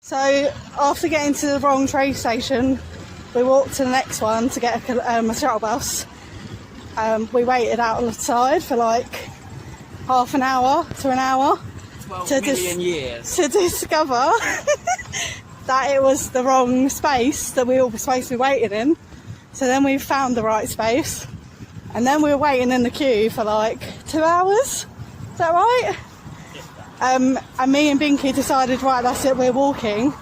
So after getting to the wrong train station, we walked to the next one to get a shuttle bus. We waited outside for like half an hour to an hour 12 million years to discover that it was the wrong space that we all were supposed to be waiting in. So then we found the right space, and then we were waiting in the queue for like 2 hours. Is that right? And me and Binky decided, right, that's it, we're walking.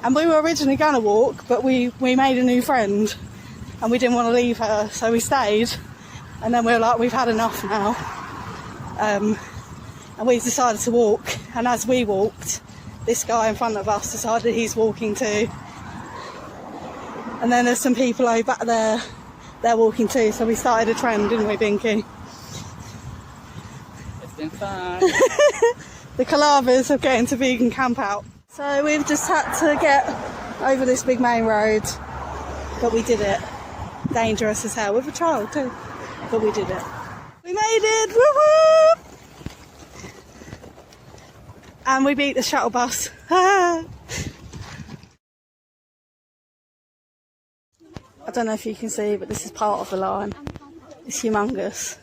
And we were originally going to walk, but we made a new friend and we didn't want to leave her, so we stayed. And then we were like, we've had enough now. And we decided to walk. And as we walked, this guy in front of us decided he's walking too. And then there's some people over back there, they're walking too. So we started a trend, didn't we, Binky? It's been fun. The Calavers of getting to vegan camp out. So we've just had to get over this big main road, but we did it. Dangerous as hell, with a child too, but we did it. We made it, woo-hoo! And we beat the shuttle bus. I don't know if you can see, but this is part of the line. It's humongous.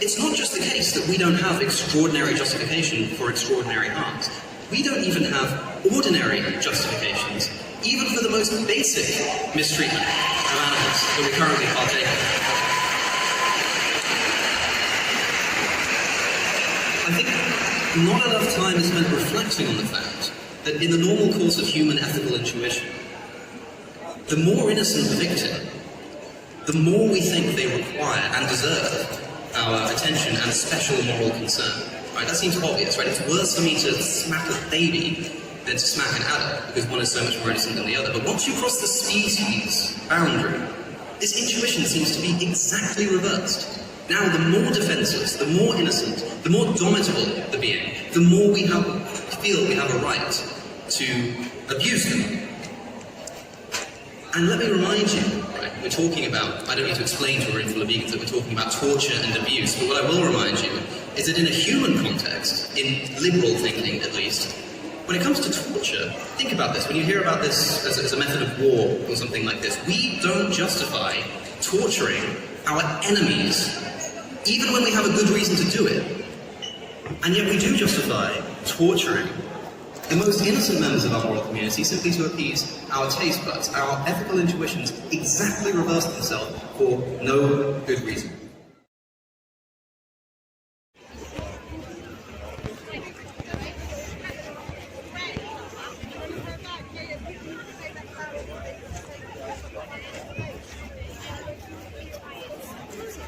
It's not just the case that we don't have extraordinary justification for extraordinary art. We don't even have ordinary justifications, even for the most basic mistreatment of animals that we currently partake in. I think not enough time is spent reflecting on the fact that in the normal course of human ethical intuition, the more innocent the victim, the more we think they require and deserve our attention and special moral concern. Right? That seems obvious, right? It's worse for me to smack a baby than to smack an adult, because one is so much more innocent than the other. But once you cross the species boundary, this intuition seems to be exactly reversed. Now, the more defenseless, the more innocent, the more domitable the being, the more we feel we have a right to abuse them. And let me remind you, right, we're talking about, I don't need to explain to a room full of vegans that we're talking about torture and abuse, but what I will remind you is that in a human context, in liberal thinking at least, when it comes to torture, think about this. When you hear about this as a method of war or something like this, we don't justify torturing our enemies, even when we have a good reason to do it. And yet we do justify torturing the most innocent members of our moral community simply to appease our taste buds. Our ethical intuitions exactly reverse themselves for no good reason.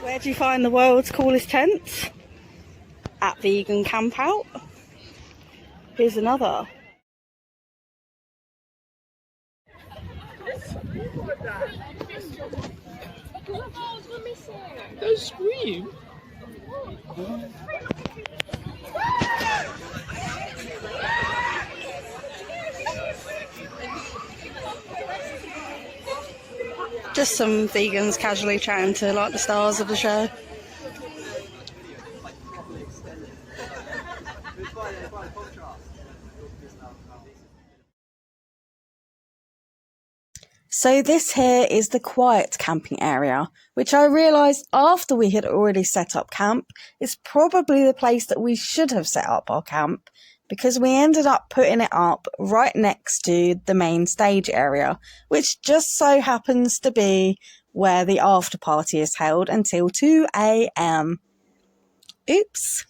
Where do you find the world's coolest tents? At Vegan Camp Out. Here's another. Don't scream. Just some vegans casually chatting to like the stars of the show. So this here is the quiet camping area, which I realised after we had already set up camp is probably the place that we should have set up our camp, because we ended up putting it up right next to the main stage area, which just so happens to be where the after party is held until 2 a.m. Oops.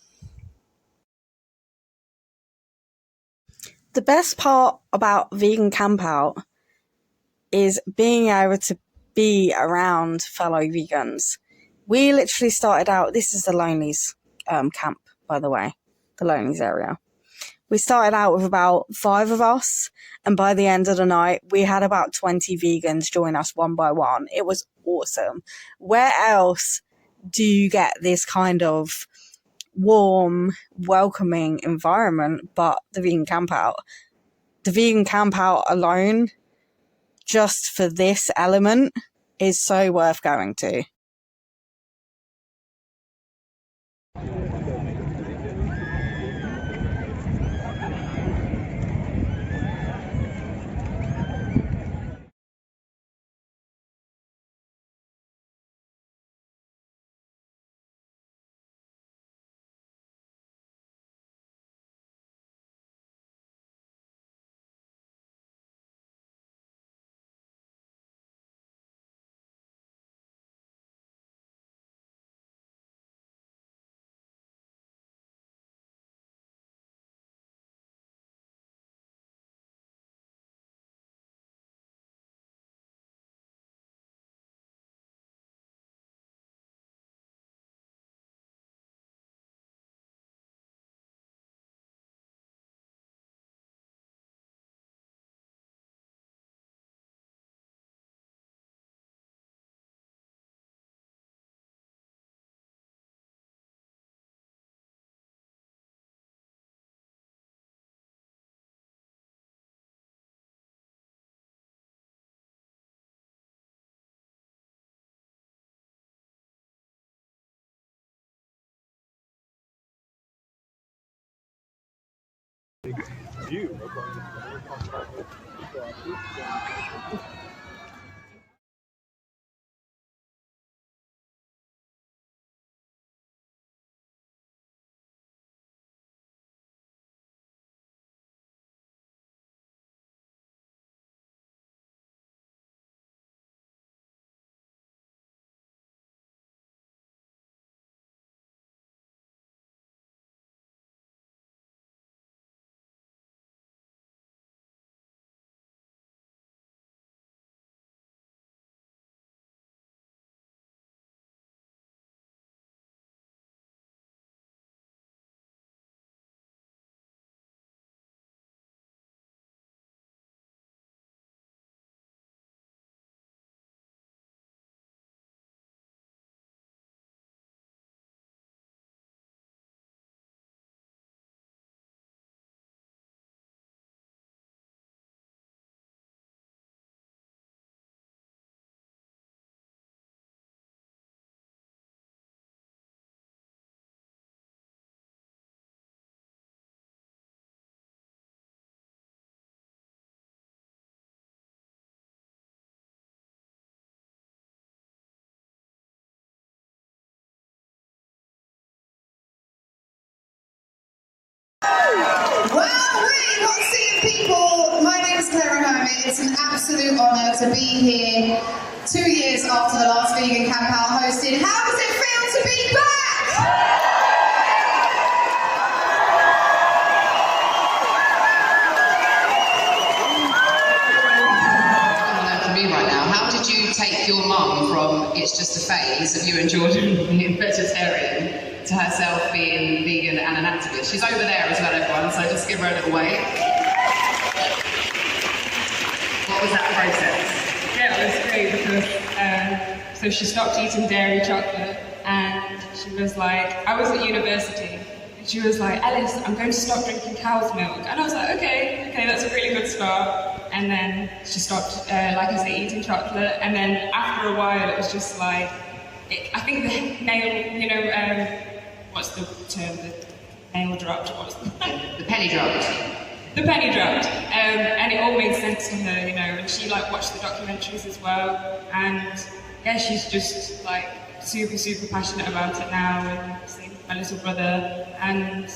The best part about Vegan Camp Out is being able to be around fellow vegans. We literally started out, this is the Lonelies camp, by the way, the Lonelies area. We started out with about 5 of us, and by the end of the night, we had about 20 vegans join us one by one. It was awesome. Where else do you get this kind of warm, welcoming environment but the Vegan Camp Out? The Vegan Camp Out alone, just for this element, is so worth going to. Wow, really hot sea of people. My name is Clara Hermit. It's an absolute honour to be here 2 years after the last vegan camp I hosted. How does it feel to be back? Right now, how did you take your mum from it's just a phase of you and Jordan being vegetarian to herself being vegan and an activist? She's over there as well, everyone, so just give her a little wave. What was that process? Yeah, it was great because so she stopped eating dairy chocolate and she was like, I was at university and she was like, Alice, I'm going to stop drinking cow's milk. And I was like, okay, that's a really good start. And then she stopped, like I say, eating chocolate. And then after a while, it was just like, I think the nail, what's the term? The nail dropped. The penny dropped. The penny dropped. And it all made sense to her, and she like watched the documentaries as well. And yeah, she's just like super, super passionate about it now. And same with my little brother. And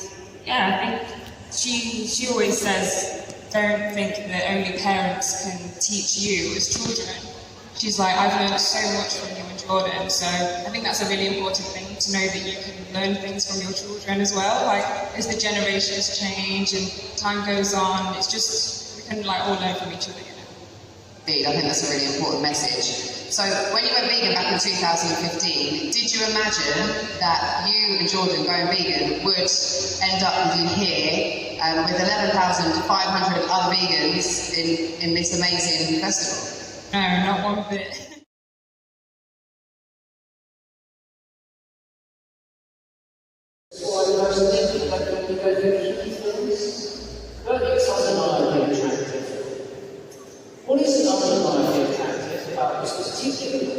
yeah, I think she always says, don't think that only parents can teach you as children. She's like, I've learned so much from you and Jordan, so I think that's a really important thing to know that you can learn things from your children as well. Like, as the generations change and time goes on, it's just, we can like all learn from each other, Indeed, I think that's a really important message. So, when you went vegan back in 2015, did you imagine that you and Jordan going vegan would end up with you here with 11,500 other vegans in this amazing festival? No, not one bit. What is it underlying attractive about this particular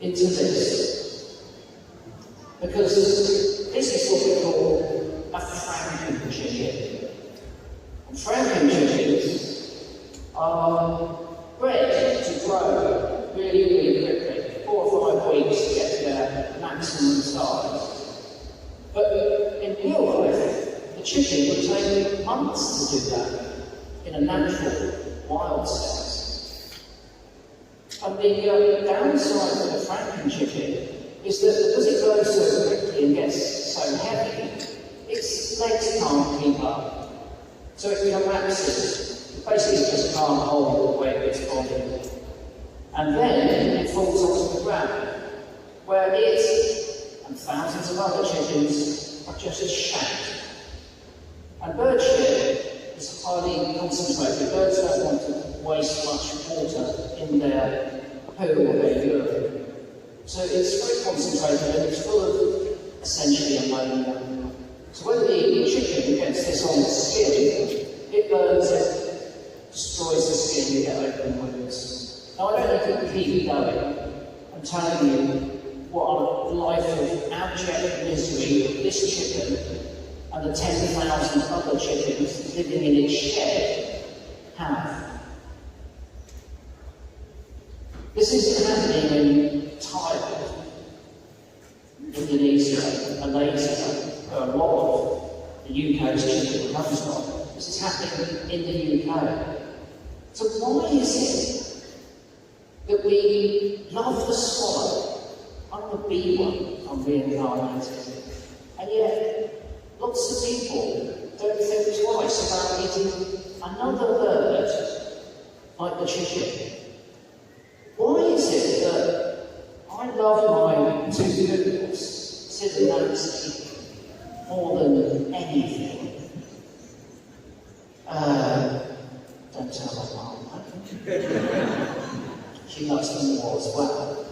into this. Because this is what we call a Franken chicken. And Franken chickens are bred to grow really, really quickly, 4 or 5 weeks to get to their maximum size. But in real life, the chicken would take months to do that in a natural, wild sense. And the downside of the Franken chicken is that because it grows so quickly and gets so heavy, its legs can't keep up. So it collapses. It basically just can't hold the weight of its body. And then it falls onto the ground, where it and thousands of other chickens are just shanked. And bird shit is highly concentrated. Birds don't want to waste much water in their poo or their urine. So it's very concentrated and it's full of essentially ammonia. So when the chicken gets this on its skin, it burns it, destroys the skin, you get open wounds. Now I don't know if you keep going. I'm telling you what a life of abject misery this chicken and the 10,000 other chickens living in its shed have. This isn't happening in Thailand, Indonesia, Malaysia, where a lot of the UK's chicken comes from. This is happening in the UK. So why is it that we love the swallow? I'm the bee one, I'm reincarnated. And yet, lots of people don't think twice about eating another bird like the chicken. Why is it that I love my 2 poodles sitting next more than anything? Don't tell my mum. She loves them more as well.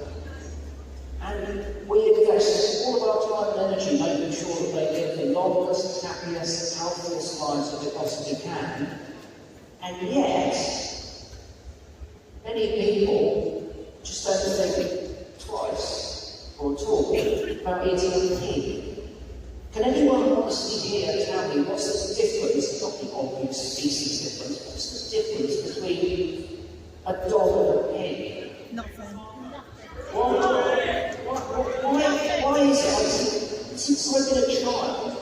And we invest all of our time and energy making sure that they live the longest, happiest, healthiest lives that they possibly can. And yet, many people just don't think twice or at all about eating a pig. Can anyone honestly here tell me what's the difference, not the obvious species difference, what's the difference between a dog and a pig? Nothing. Why is it? Since I've been a child,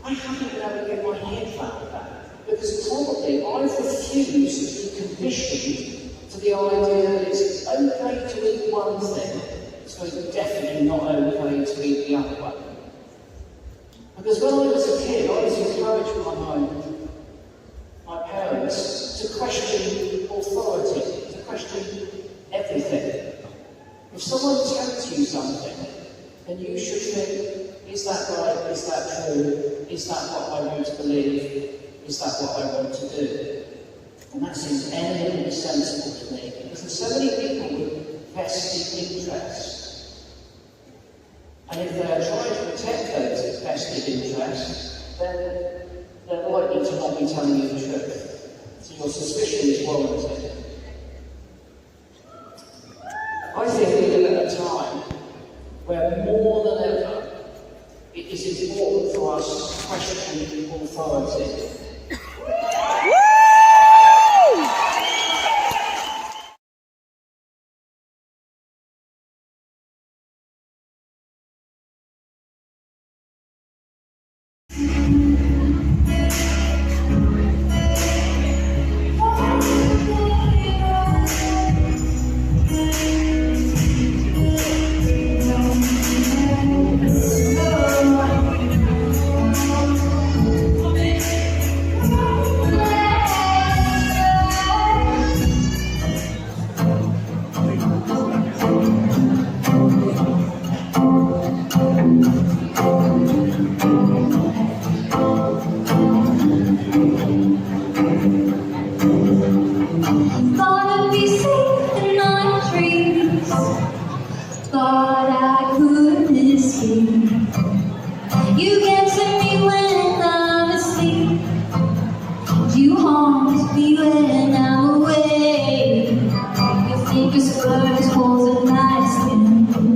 I haven't been able to get my head around that. Because probably I've refused to be conditioned to the idea that it's okay to eat one thing, so it's definitely not okay to eat the other one. Because when I was a kid, I was encouraged by my parents to question authority, to question everything. If someone tells you something, then you should think, is that right? Is that true? Is that what I want to believe? Is that what I want to do? And that seems eminently sensible to me, because there's so many people with vested interests. And if they're trying to protect those vested interests, then they're likely to not be telling you the truth. So your suspicion is warranted. I think we live at a time where more than ever it is important for us to question authority. Your fingers burn holes in my skin.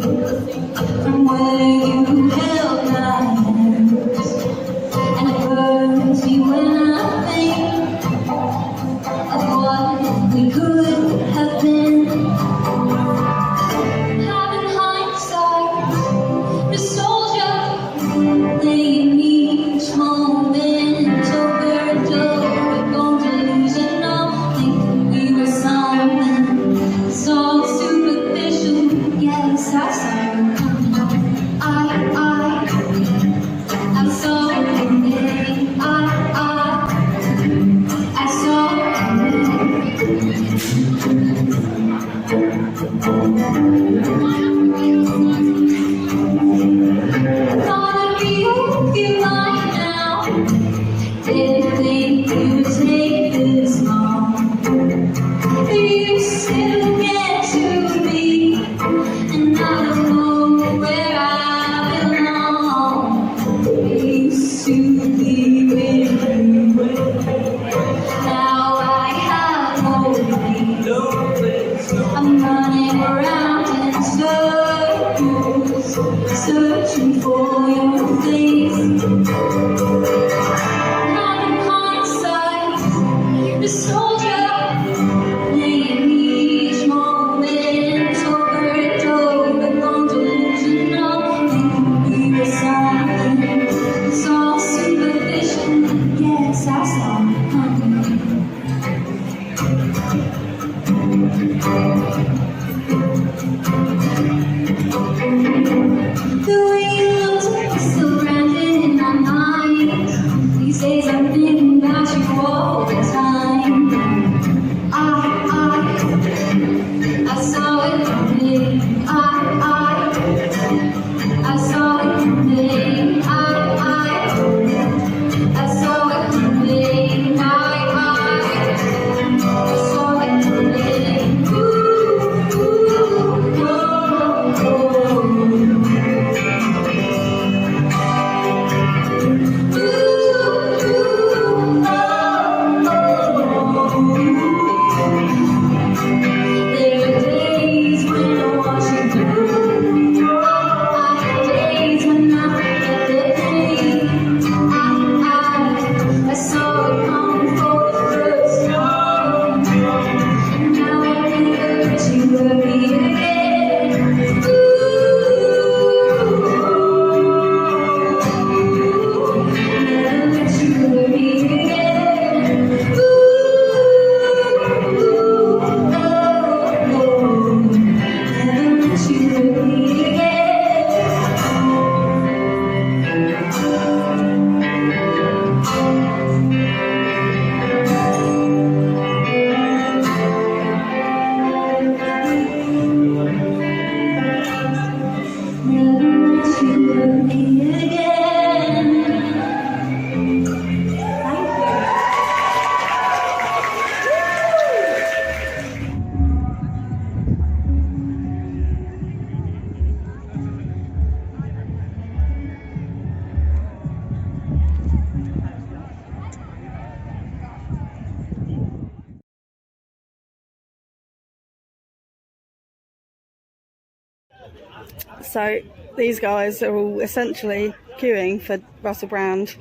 So these guys are all essentially queuing for Russell Brand,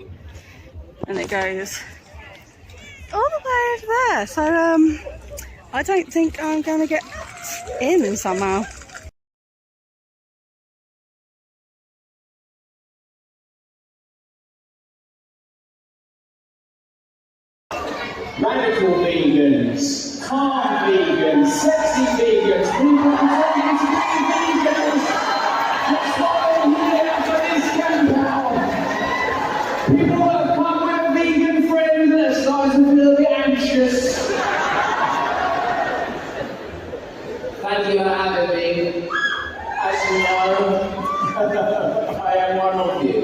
and it goes all the way over there. So I don't think I'm going to get in somehow. Radical vegans, calm vegans, sexy vegans, people pretending to be vegans. Let's follow here for this campaign. People that have come with a vegan friend that are starting to feel a bit anxious. Thank you for having me. As you know, I am one of you.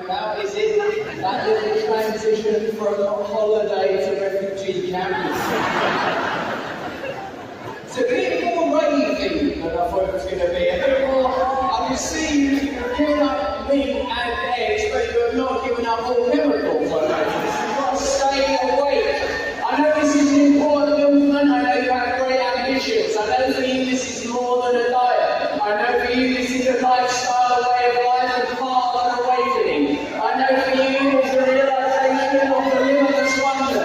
Now, is it that little transition from holiday to refugee camp? It's a bit more raving than I thought it was going to be. A bit more, I can see you giving up meat and eggs, but you're not giving up all chemicals. You've got to stay awake. I know this is an important movement. I know you have great ambitions. I know for you this is more than a diet. I know for you this is a lifestyle, a way of life, and part of an awakening. I know for you it's the realization of the limitless wonder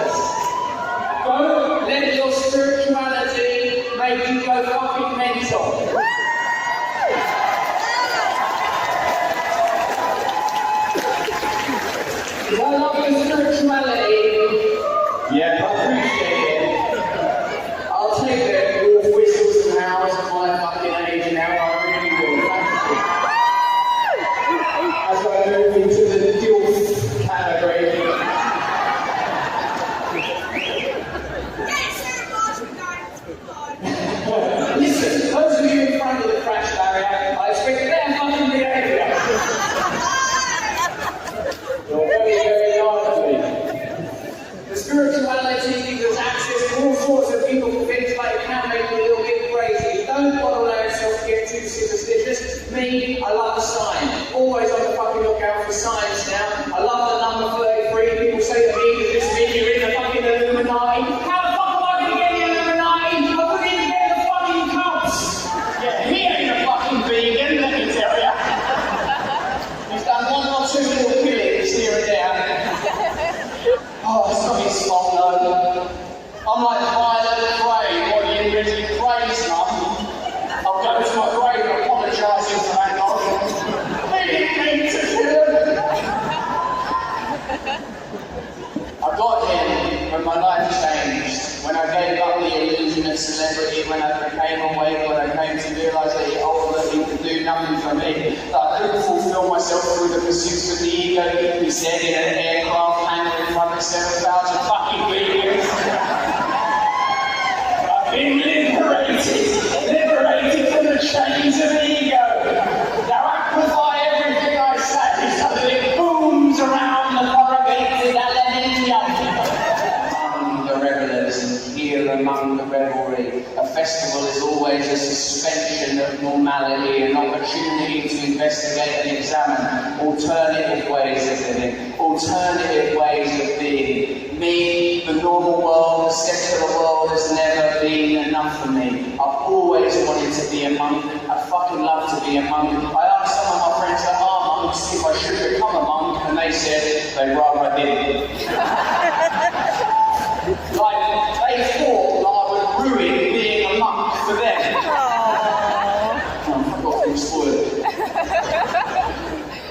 his fault, no. I'm like Violet Grey, what you really praise, Mum. I'll go to my grave apologising for that novel. They didn't mean to kill him. I got him when my life changed, when I gave up the illusion of celebrity, when I became awake, when I came to realise that he ultimately could do nothing for me, that I couldn't fulfil myself through the pursuits of the ego, he said in an aircraft hangar in front of 7,000 fucking vegans. I've been liberated from the chains of ego. Now amplify everything I say so that it booms around the corrugated aluminium. Among the revelers and here among the revelry, a festival is always a suspension of normality, an opportunity to investigate and examine alternative ways of living, alternative ways of being. Me, the normal world, the secular world has never been enough for me. I've always wanted to be a monk. I fucking love to be a monk. I asked some of my friends that are monks if I should become a monk, and they said they'd rather I didn't. Like, they thought that I would ruin being a monk for them. I've got things spoiled.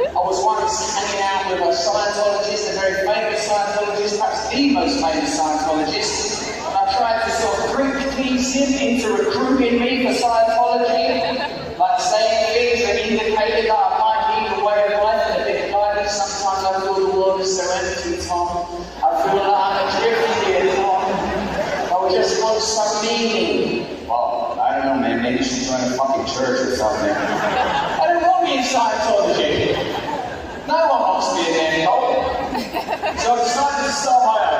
I was once hanging out with a Scientologist, a very famous Scientologist, perhaps the most famous Scientologist. I tried to sort of please him into recruiting me for Scientology, like saying things that indicated that I might need a way of life and a bit of guidance. Sometimes I feel the world is so empty, Tom. I feel like I'm adrift here, Tom. I would just want some meaning. Well, I don't know, man. Maybe she's join a fucking church or something. I don't want me in Scientology. No one wants me in there, Tom. So I decided to start my own.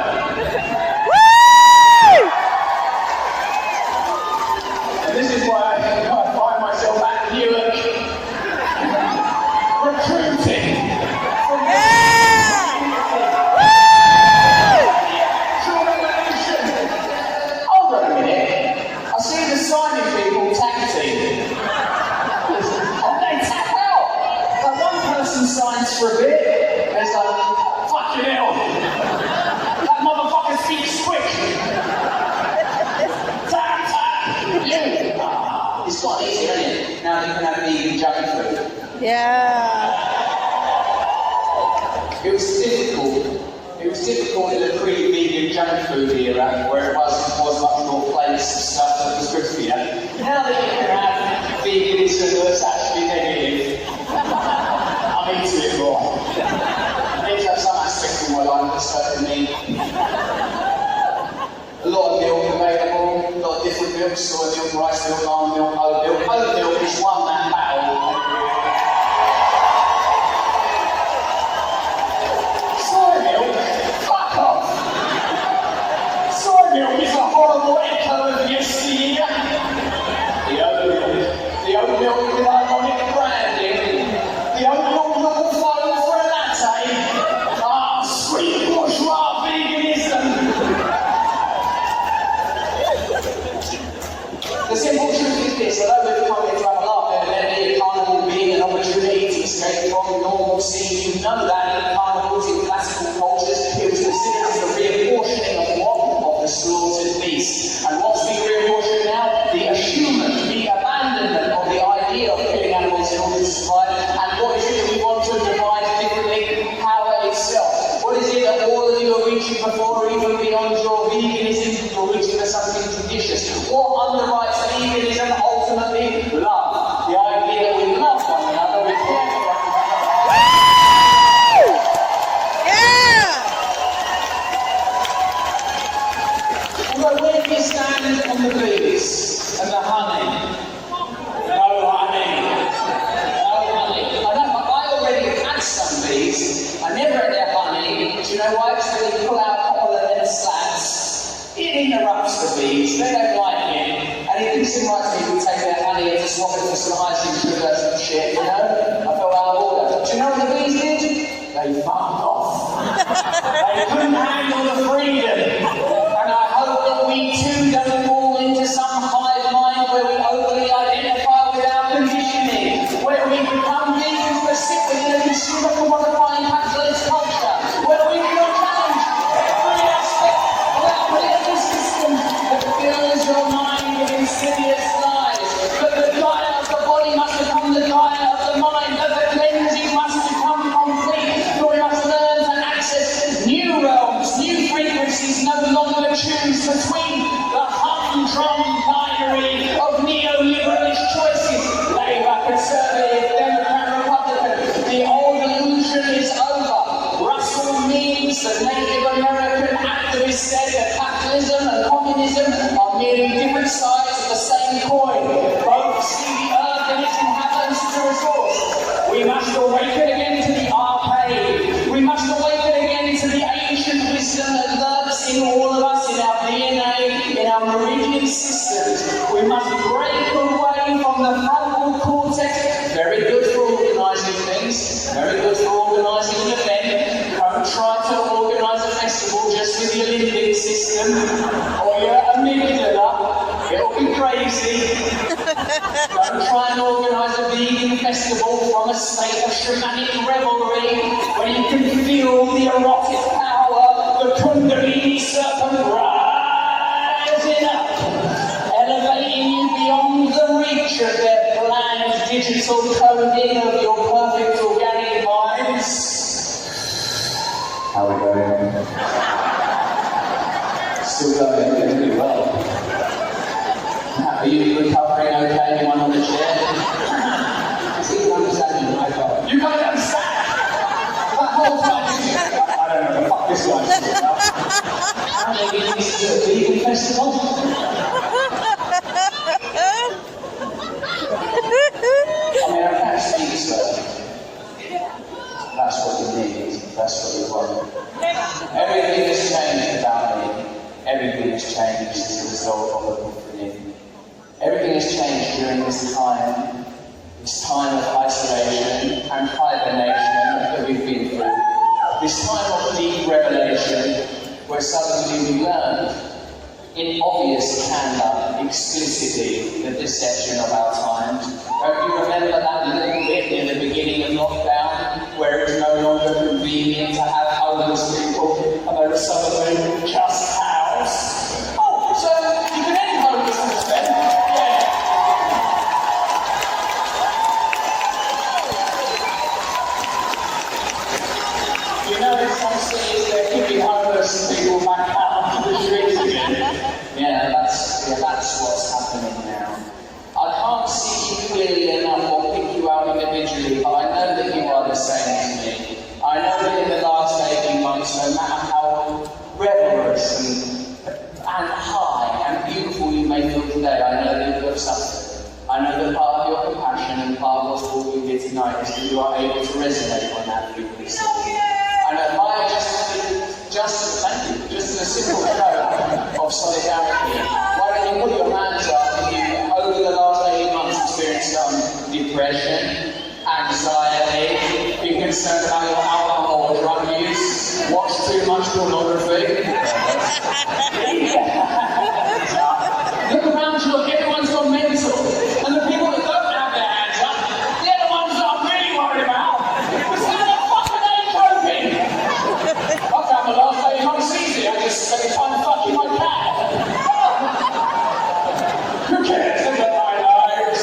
And this is why I find myself at Newark recruiting from the Hold on a minute. I see the signing people tag team. Oh, they tap out. Like one person signs for a bit, and it's like, fucking hell. That motherfucker speaks quick. Tap, tap. It's quite easy, isn't it? Now you can have vegan junk food. Yeah. It was difficult. It was difficult in the pre-vegan junk food era, where it was much more plain stuff that was good for you. Now that you can have veganism that's actually negative, I'm into it more. I need to have some aspects of my life that's hurting me. A lot of milk available, a lot of different milks, soy milk, rice milk, almond milk, oat milk. Oat milk is one man battle. Soy milk? Fuck off! Soy milk is a horrible echo of yesteryear. The oat milk with ironic branding, the oat milk that will flow for a latte. Ah, sweet bourgeois veganism. The simple truth is this, although we've come here to have a laugh, evidently carnival being an opportunity to escape from normalcy, you know that in carnivals in classical cultures, it was considered as the reapportioning of what? Of the slaughtered beast. And what's being reapportioned now? The eschewment, the abandonment of the idea of killing animals in order to survive. And what is it that we want to divide differently? Power itself. What is it that all of you are reaching for, even beyond your veganism? You're reaching for something judicious. What underwrites veganism? Ultimately, love. The idea that we love one another, we care for one another. Yeah! But where do you stand on the bees and the honey? No honey. No honey. I know, but I already had some bees. I never had their honey. Do you know why? Because when you pull out a couple of them slats, it interrupts the bees. They don't like it. And it didn't seem right to me to take their honey and to swap it for some icing sugar and shit, you know? I felt out of order. Do you know what the bees did? They fucked off. They couldn't handle the freedom. And I hope that we too don't fall into some hive mind where we overly identify with our conditioning, where we become vegans but sit within a consumer commodifying capitalist culture, where we feel challenged every aspect no longer choose between the humdrum binary of neoliberalist choices, Labour, Conservative, Democrat, Republican. The old illusion is over. Russell memes, the Native American activist said that capitalism and communism are merely different sides of the same coin. Both see the earth and its inhabitants as a resource. We must awaken again to the arcade. We must awaken again to the ancient wisdom that lurks in all of us, in our DNA, in our meridian systems. We must break away from the frontal cortex. Very good for organising things, very good for organising an event. Don't try to organise a festival just with the Olympic system or your amygdala. It'll be crazy. Don't try and organise a vegan festival from a state of shamanic revelry where you can feel the erotic power, the Kundalini serpent rising up, elevating you beyond the reach of their bland digital coding of your perfect organic minds. How are we going? Still going really well. Are you recovering okay? Anyone on the chair? I think you understand me, right? You can't understand! That whole time, I don't know the fuck this guy's talking about. Maybe this is a vegan festival? I mean, I can't speak slowly. That's what you need. That's what you want. Everything has changed about me. Everything has changed as a result of the epiphany. Everything has changed during this time of isolation and hibernation that we've been through. This time of deep revelation, where suddenly we learned, in obvious candour, explicitly, the deception of our times. Don't you remember that little bit in the beginning of lockdown, where it's no longer convenient to have homeless people, and they were suddenly just housed? Oh, so you can end homelessness then? Yeah. You know, in some cities they're kicking homeless people back out onto the streets again. Yeah, that's what's happening now. I can't see you clearly enough or pick you out individually, but I know that you are the same as me. I know that in the last 18 months, no matter how reverent and high and beautiful you may feel today, I know that you have suffered. I know that part of your compassion and part of what's brought you here tonight is that you are able to resonate on that frequency. And admire just a simple show of solidarity. Why don't you put your hands up if you, over the last 18 months, experienced some depression, anxiety, being concerned about your alcohol or drug use, watch too much pornography. Look around you, everyone's gone mental. And the people that don't have their hands up, they're the ones that I'm really worried about. Because how the fuck are they coping? I found the last 8 months easy. I just spent time fucking my cat. Who cares? They've got 9 lives.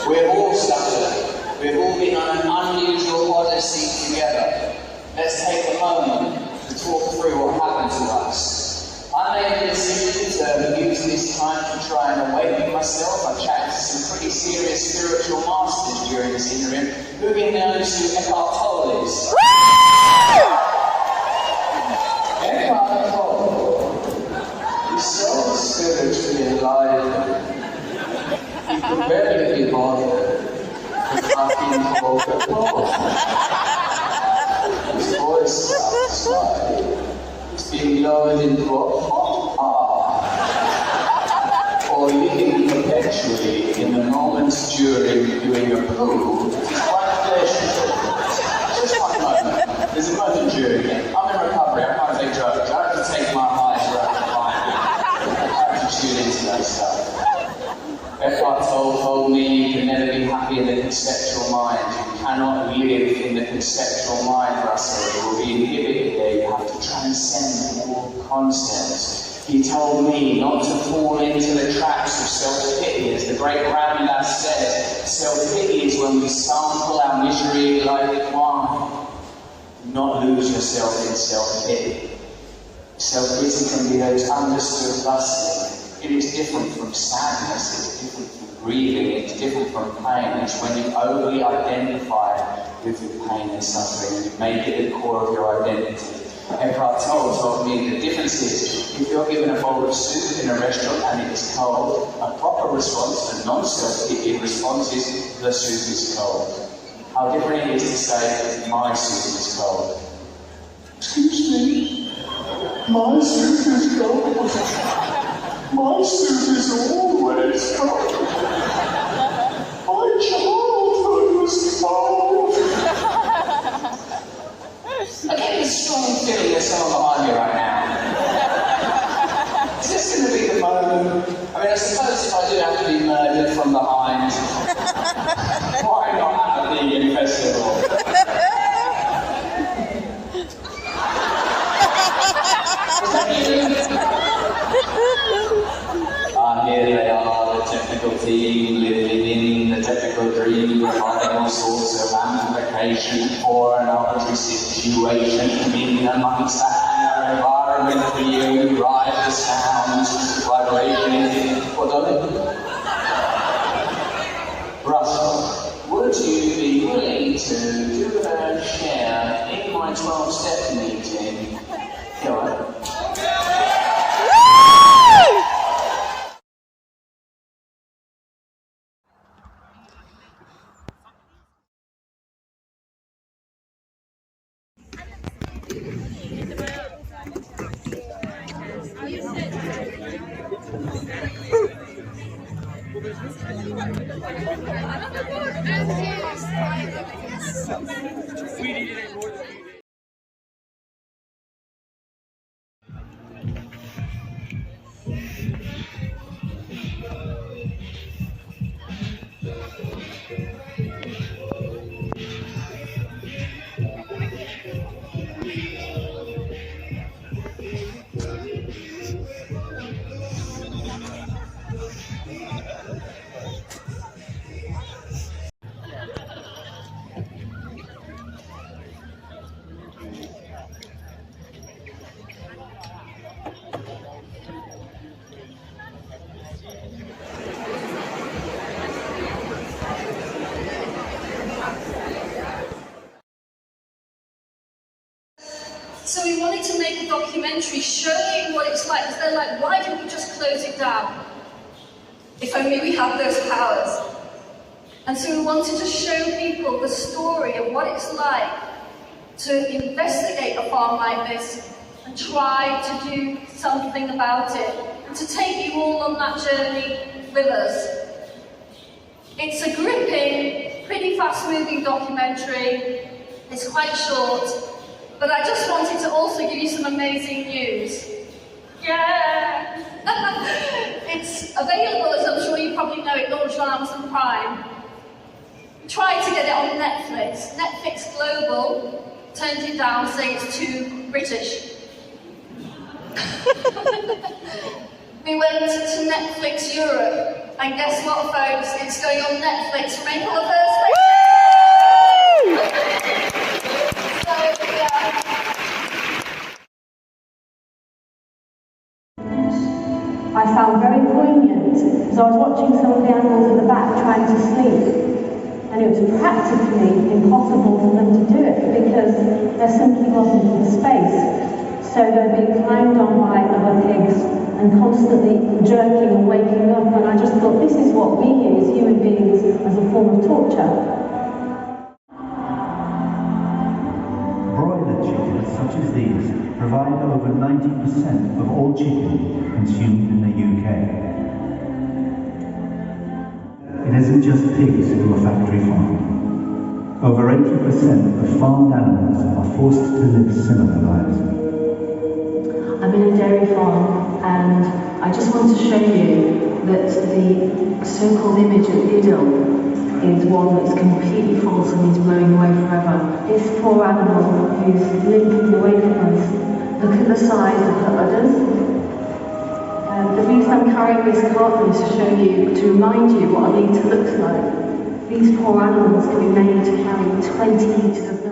We've all suffered. We've all been on an unusual odyssey together. Let's take a moment to talk through what happened to us. I made the decision to use this time to try and awaken myself. I chatted to some pretty serious spiritual masters during this interim, who we know as Eckhart Tolle is. Eckhart Tolle is so spiritually enlightened, he could barely be bothered with fucking Coca-Cola. His voice outside is being lowered into a hot R, or living perpetually in the moments during doing a poo. It's quite pleasurable. Just one moment. There's a moment during it. I'm in recovery. I can't take drugs. I have to take my highs throughout the line. I have to tune into that stuff. Eckhart Tolle told me you can never be happy in the conceptual mind. You cannot live in the conceptual mind, Russell. You will be inhibited there. You have to transcend all concepts. He told me not to fall into the traps of self-pity. As the great Ramdas says, self-pity is when we sample our misery like wine. not lose yourself in self-pity. Self-pity can be those understood thusly. It is different from sadness, it's different from grieving, it's different from pain. It's when you overly identify with your pain and suffering and you make it the core of your identity. Eckhart Tolle told me the difference is, if you're given a bowl of soup in a restaurant and it is cold, a proper response, a non-self-pity response is, the soup is cold. How different it is to say, my soup is cold. Excuse me, my soup is cold. My soup is always cold. My childhood was cold. I get this strong feeling there's someone behind me right now. Is this going to be the moment? I mean, I suppose if I do have to be murdered from behind, why not at a vegan festival? Is that you? Here they are, the technical team living in the technical dream, providing all sorts of amplification for an arbitrary situation, in amongst the hangar environment for you, ride the sounds, vibration, what darling? Russell, would you be willing to do a share in my 12-step meeting? Go on. So we wanted to make a documentary showing what it's like, because they're like, why didn't we just close it down? If only we had those powers. And so we wanted to show people the story of what it's like to investigate a farm like this and try to do something about it, and to take you all on that journey with us. It's a gripping, pretty fast-moving documentary. It's quite short. But I just wanted to also give you some amazing news. Yeah! It's available, as I'm sure you probably know, it launched on Amazon Prime. Tried to get it on Netflix. Netflix Global turned it down, saying it's too British. We went to Netflix Europe, and guess what, folks? It's going on Netflix from April the 1st. I found very poignant as I was watching some of the animals at the back trying to sleep, and it was practically impossible for them to do it because there simply wasn't the space. So they're being climbed on by other pigs and constantly jerking and waking up, and I just thought this is what we use, human beings, as a form of torture. Broiler chickens such as these provide over 90% of all chicken consumed in the UK. It isn't just pigs who are factory farmed. Over 80% of farmed animals are forced to live similar lives. I'm in a dairy farm, and I just want to show you that the so-called image of idyll is one that's completely false and is blowing away forever. This poor animal who's limping away from us. Look at the size of her udders. The reason I'm carrying this cardboard is to show you, to remind you what a litre looks like. These poor animals can be made to carry 20 litres of milk.